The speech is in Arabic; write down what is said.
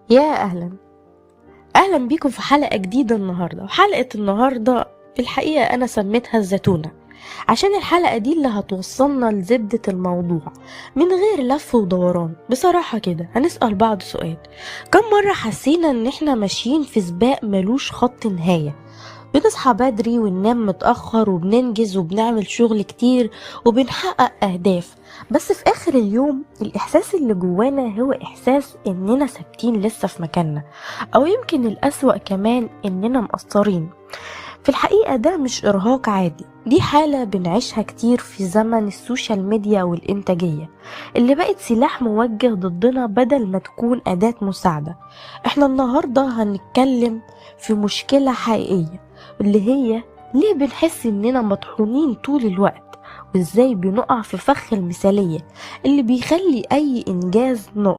يا أهلا بيكم في حلقة جديدة النهاردة. وحلقة النهاردة الحقيقة أنا سميتها الزتونة، عشان الحلقة دي اللي هتوصلنا لزبدة الموضوع من غير لف ودوران. بصراحة كده هنسأل بعض سؤال: كم مرة حسينا إن إحنا ماشيين في سباق ملوش خط نهاية؟ بنصحى بدري وننام متأخر وبننجز وبنعمل شغل كتير وبنحقق أهداف، بس في آخر اليوم الإحساس اللي جوانا هو إحساس إننا ثابتين لسه في مكاننا، أو يمكن الأسوأ كمان إننا مقصرين. في الحقيقة ده مش إرهاق عادي، دي حالة بنعيشها كتير في زمن السوشيال ميديا والإنتاجية اللي بقت سلاح موجه ضدنا بدل ما تكون أداة مساعدة. احنا النهاردة هنتكلم في مشكلة حقيقية، اللي هي ليه بنحس إننا مطحونين طول الوقت، وإزاي بنقع في فخ المثالية اللي بيخلي أي إنجاز نقص.